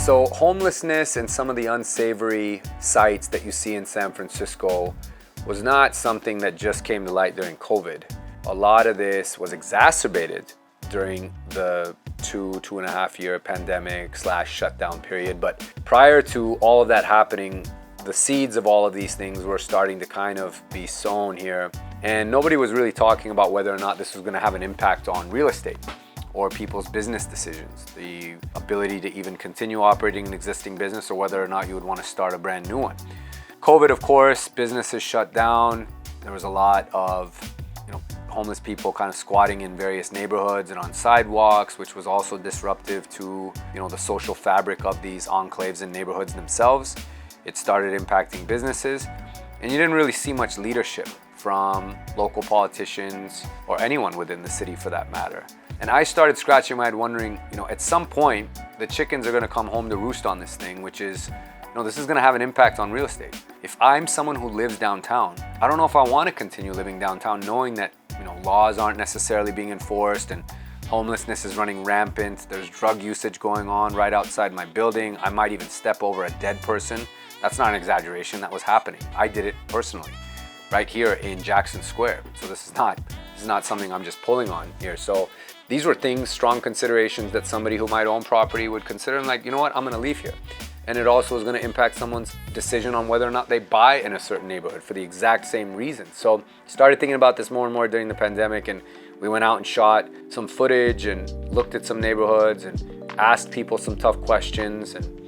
So homelessness and some of the unsavory sites that you see in San Francisco was not something that just came to light during COVID. A lot of this was exacerbated during the two and a half year pandemic / shutdown period. But prior to all of that happening, the seeds of all of these things were starting to kind of be sown here. And nobody was really talking about whether or not this was going to have an impact on real estate or people's business decisions, the ability to even continue operating an existing business, or whether or not you would want to start a brand new one. COVID, of course, businesses shut down. There was a lot of homeless people kind of squatting in various neighborhoods and on sidewalks, which was also disruptive to the social fabric of these enclaves and neighborhoods themselves. It started impacting businesses, and you didn't really see much leadership from local politicians or anyone within the city for that matter. And I started scratching my head wondering, at some point, the chickens are going to come home to roost on this thing, which is, this is going to have an impact on real estate. If I'm someone who lives downtown, I don't know if I want to continue living downtown knowing that, laws aren't necessarily being enforced and homelessness is running rampant. There's drug usage going on right outside my building. I might even step over a dead person. That's not an exaggeration. That was happening. I did it personally right here in Jackson Square. So this is not something I'm just pulling on here. So these were things, strong considerations that somebody who might own property would consider, and I'm going to leave here. And it also is going to impact someone's decision on whether or not they buy in a certain neighborhood for the exact same reason. So started thinking about this more and more during the pandemic, and we went out and shot some footage and looked at some neighborhoods and asked people some tough questions and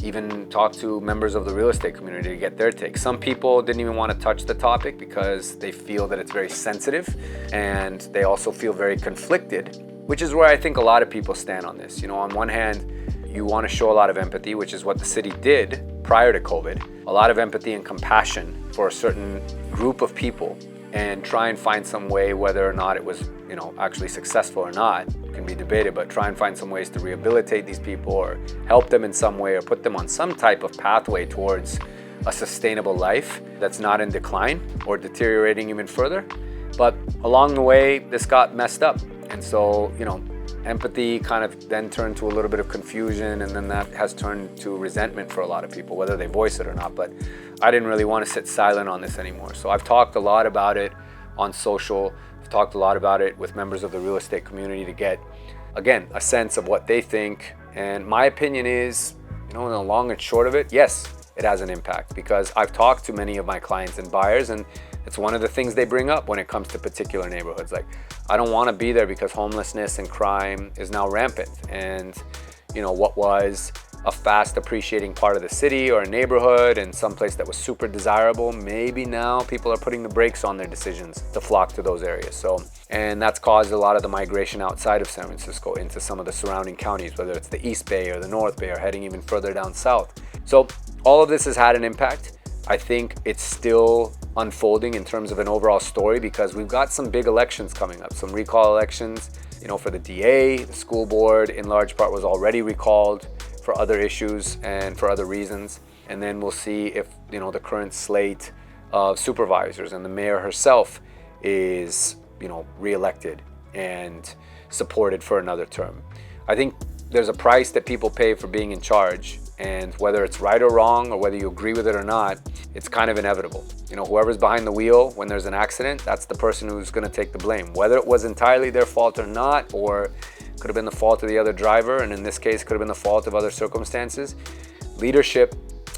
even talked to members of the real estate community to get their take. Some people didn't even want to touch the topic because they feel that it's very sensitive, and they also feel very conflicted, which is where I think a lot of people stand on this. On one hand, you want to show a lot of empathy, which is what the city did prior to COVID. A lot of empathy and compassion for a certain group of people, and try and find some way, whether or not it was, actually successful or not, can be debated, but try and find some ways to rehabilitate these people or help them in some way or put them on some type of pathway towards a sustainable life that's not in decline or deteriorating even further. But along the way, this got messed up. And so, empathy kind of then turned to a little bit of confusion, and then that has turned to resentment for a lot of people, whether they voice it or not. But I didn't really want to sit silent on this anymore. So I've talked a lot about it on social. I've talked a lot about it with members of the real estate community to get, again, a sense of what they think. And my opinion is, in the long and short of it, yes, it has an impact, because I've talked to many of my clients and buyers, and it's one of the things they bring up when it comes to particular neighborhoods. Like, I don't want to be there because homelessness and crime is now rampant. And, what was a fast appreciating part of the city or a neighborhood and someplace that was super desirable, maybe now people are putting the brakes on their decisions to flock to those areas. So, and that's caused a lot of the migration outside of San Francisco into some of the surrounding counties, whether it's the East Bay or the North Bay or heading even further down south. So all of this has had an impact. I think it's still unfolding in terms of an overall story, because we've got some big elections coming up, some recall elections, for the DA. The school board in large part was already recalled for other issues and for other reasons. And then we'll see if, the current slate of supervisors and the mayor herself is, reelected and supported for another term. I think there's a price that people pay for being in charge, and whether it's right or wrong, or whether you agree with it or not, it's kind of inevitable. Whoever's behind the wheel when there's an accident, that's the person who's going to take the blame. Whether it was entirely their fault or not, or could have been the fault of the other driver, and in this case, could have been the fault of other circumstances. Leadership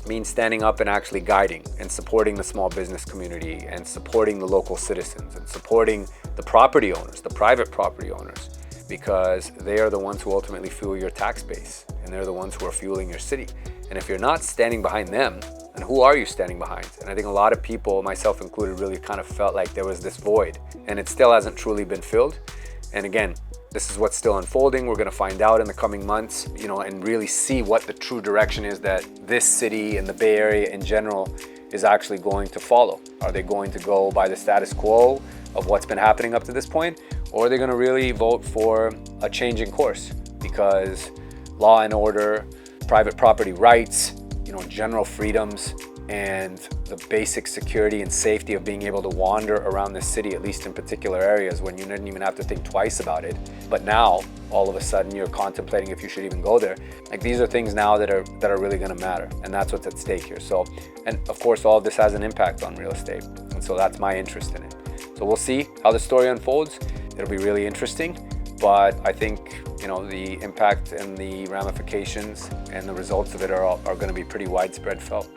means standing up and actually guiding and supporting the small business community, and supporting the local citizens, and supporting the property owners, the private property owners, because they are the ones who ultimately fuel your tax base, and they're the ones who are fueling your city. And if you're not standing behind them, then who are you standing behind? And I think a lot of people, myself included, really kind of felt like there was this void, and it still hasn't truly been filled. And again, this is what's still unfolding. We're going to find out in the coming months, and really see what the true direction is that this city and the Bay Area in general is actually going to follow. Are they going to go by the status quo of what's been happening up to this point, or are they going to really vote for a change in course? Because law and order, private property rights, general freedoms, and the basic security and safety of being able to wander around the city, at least in particular areas when you didn't even have to think twice about it. But now, all of a sudden, you're contemplating if you should even go there. Like, these are things now that are really gonna matter, and that's what's at stake here. So, and of course, all of this has an impact on real estate, and so that's my interest in it. So we'll see how the story unfolds. It'll be really interesting, but I think, you know, the impact and the ramifications and the results of it are gonna be pretty widespread felt.